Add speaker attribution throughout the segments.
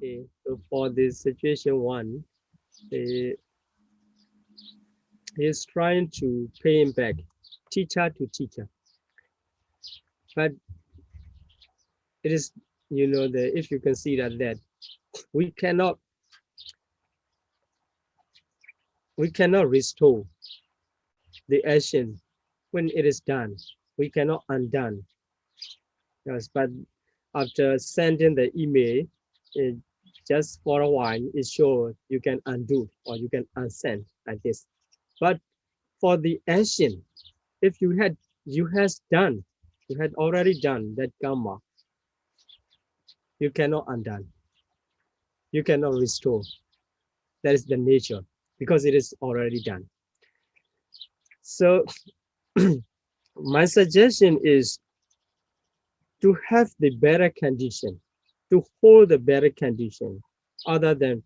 Speaker 1: Okay, so for this situation one, he is trying to pay him back, teacher to teacher. But it is, the if you consider that we cannot we cannot restore the action when it is done. We cannot undone. Yes, but after sending the email, it, just for a while, it shows you can undo or you can unsend like this. But for the action, if you had already done that karma, you cannot undone. You cannot restore. That is the nature because it is already done. So my suggestion is to have the better condition, to hold the better condition, other than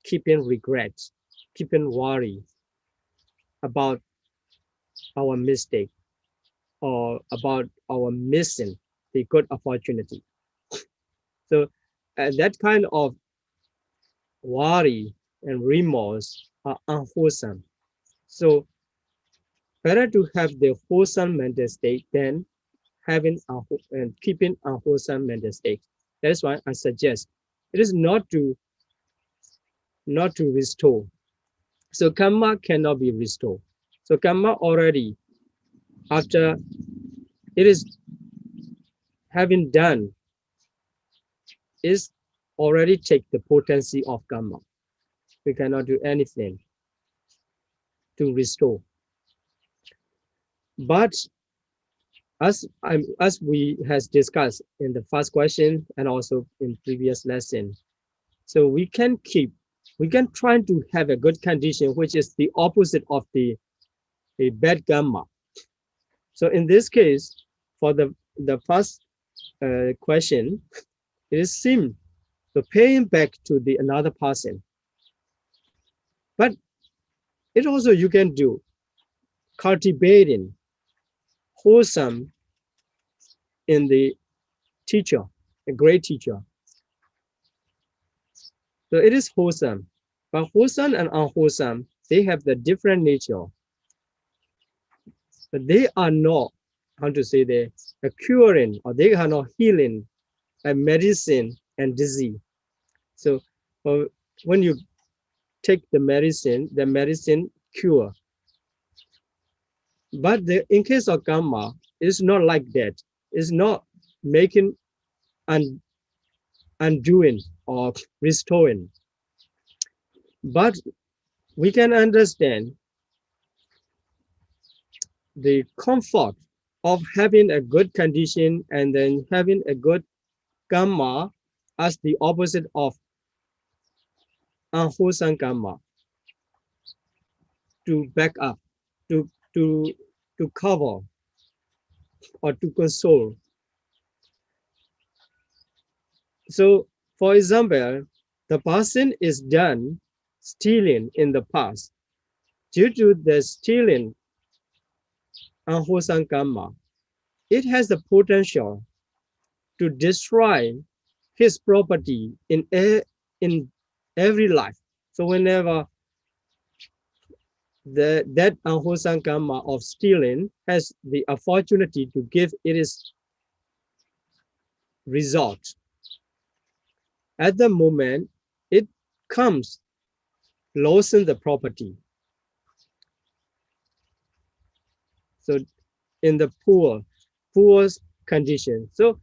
Speaker 1: keeping regrets, keeping worry about our mistake or about our missing the good opportunity. So that kind of worry and remorse are unwholesome. So better to have the wholesome mental state than having and keeping unwholesome mental state. That is why I suggest it is not to restore. So karma cannot be restored. So karma already, after it is having done, is already take the potency of karma. We cannot do anything to restore. But as we has discussed in the first question and also in previous lesson, so we can try to have a good condition, which is the opposite of the bad karma. So in this case, for the first question, it is seem to paying back to the another person. But it also you can do cultivating wholesome in the teacher, a great teacher. So it is wholesome, but wholesome and unwholesome, they have the different nature. But they are not, how to say, they are curing or they are not healing a medicine and disease. So when you take the medicine cure. But in case of karma, it's not like that. It's not making undoing or restoring. But we can understand the comfort of having a good condition and then having a good karma as the opposite of unwholesome karma to back up, to to to cover or to console. So, for example, the person is done stealing in the past. Due to the stealing unwholesome karma, it has the potential to destroy his property in every life. So whenever that unwholesome karma of stealing has the opportunity to give its result, at the moment it comes losing the property. So in the poor's condition. So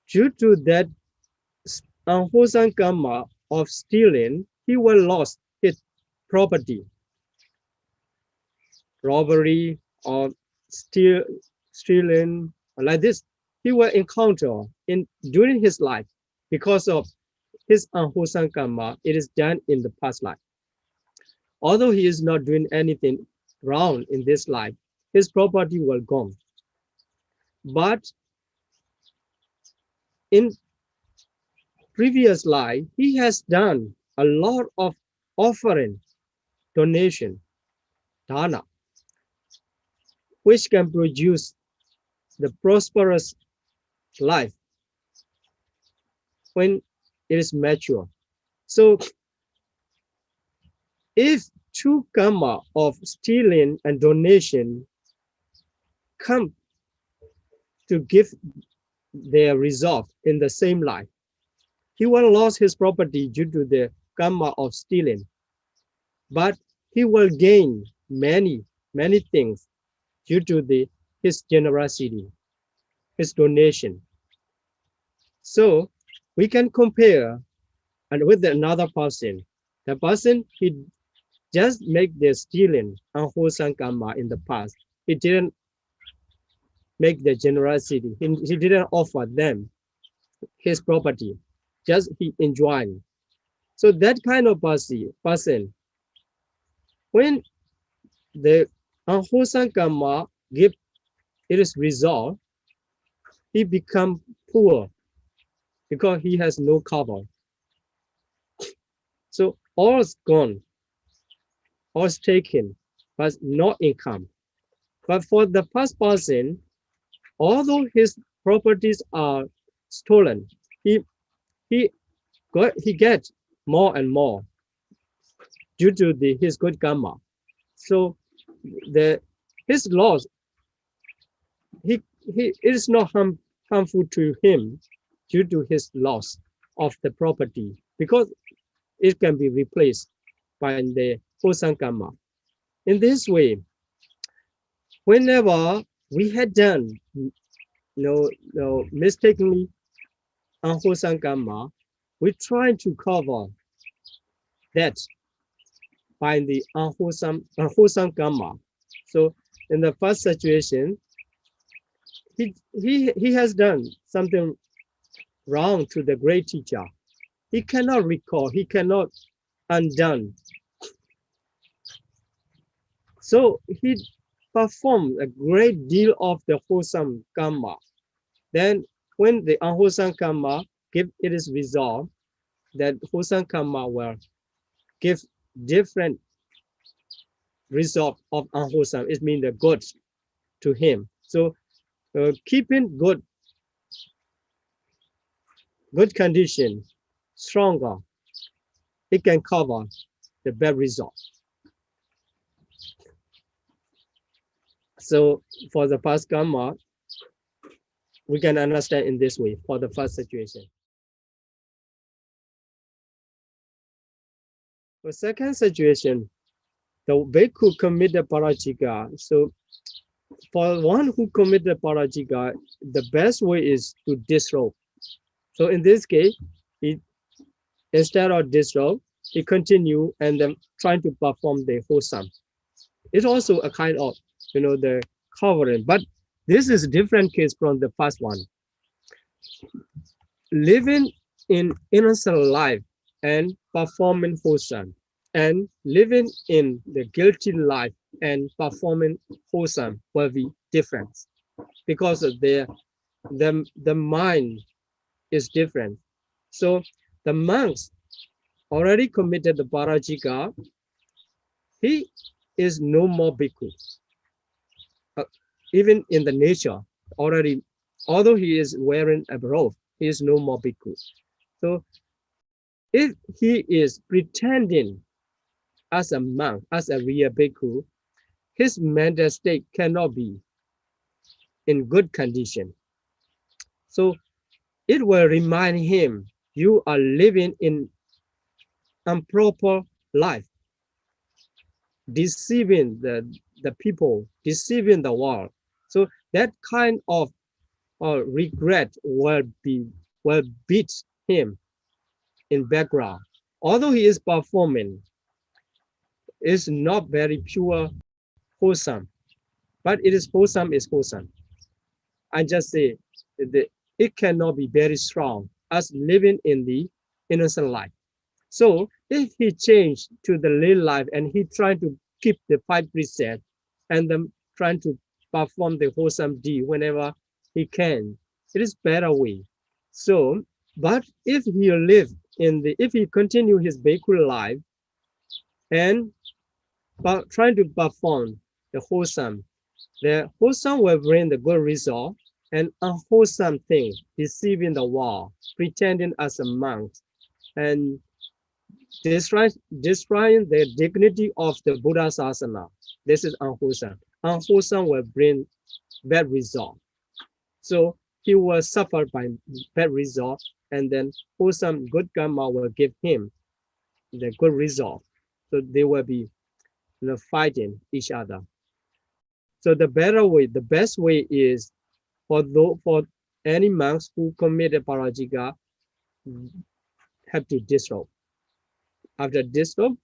Speaker 1: due to that unwholesome karma of stealing, he will lose his property, robbery or stealing like this. He will encounter in during his life because of his unwholesome karma. It is done in the past life. Although he is not doing anything wrong in this life, his property will gone. But in previous life, he has done a lot of offering, donation, dana, which can produce the prosperous life when it is mature. So if two karma of stealing and donation come to give their result in the same life, he will lose his property due to the karma of stealing, but he will gain many things due to his generosity, his donation. So we can compare and with another person. The person, he just make the stealing unwholesome karma in the past. He didn't make the generosity. He didn't offer them his property. Just he enjoyed. So that kind of person, when the unwholesome karma give its result, he become poor because he has no cover. So all is gone, all is taken, but no income. But for the first person, although his properties are stolen, he he he gets more and more due to his good karma. So his loss, he it is not harmful to him due to his loss of the property because it can be replaced by the wholesome karma. In this way, whenever we had done mistakenly unwholesome karma, we try to cover that by the unwholesome karma. So in the first situation, he has done something wrong to the great teacher. He cannot recall, he cannot undone. So he performed a great deal of the wholesome karma. Then when the unwholesome karma give it is resolved, that wholesome karma will give different result of unwholesome. It means the good to him. So keeping good condition stronger, it can cover the bad result. So for the past karma, we can understand in this way for the first situation. For second situation, the bhikkhu committed parajika. So for one who committed parajika, the best way is to disrobe. So in this case, he instead of disrobe, he continue and then trying to perform the wholesome. It's also a kind of the covering, but this is a different case from the first one. Living in innocent life and performing wholesome, and living in the guilty life and performing wholesome will be different because of the mind is different. So the monks already committed the parajika, he is no more bhikkhu. Even in the nature, already, although he is wearing a robe, he is no more bhikkhu. So if he is pretending as a monk, as a real bhikkhu, his mental state cannot be in good condition. So it will remind him, you are living in improper life, deceiving the people, deceiving the world. So that kind of regret will beat him in background. Although he is performing, is not very pure, wholesome, but it is wholesome is wholesome. I just say that it cannot be very strong as living in the innocent life. So if he changed to the real life and he tried to keep the 5 precepts and then trying to perform the wholesome deed whenever he can, it is better way. So, but if he live if he continue his bhikkhu life and trying to perform the wholesome will bring the good result, and unwholesome thing, deceiving the world, pretending as a monk, and destroying the dignity of the Buddha's asana. This is unwholesome. Unwholesome will bring bad result. So he will suffer by bad result, and then wholesome good karma will give him the good result. So they will be fighting each other. So the better way, the best way is for any monks who committed parajika have to disrobe. After disrobe,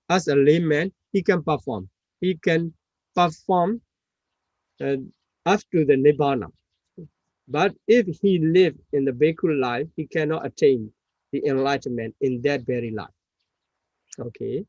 Speaker 1: as a layman, he can perform. He can perform uh, up to the nibbana. But if he live in the bhikkhu life, he cannot attain the enlightenment in that very life. Okay.